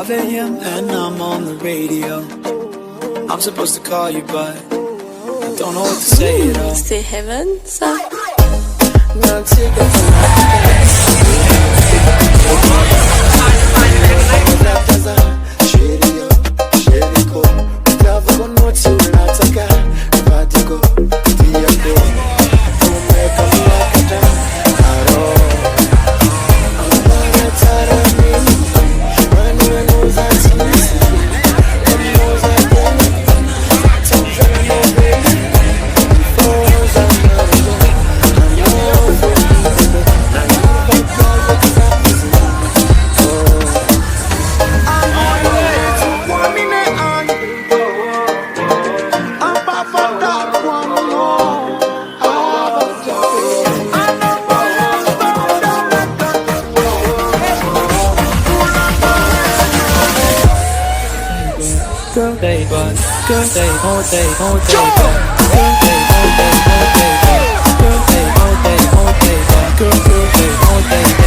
5 a.m. and I'm on the radio. I'm supposed to call you, but I don't know what to say at all. C'est Heaven, ça? Girl, day, but girl, day, all day, all day, but girl, day, all day, all day, but girl, day, all day, all day, but girl, day, all day.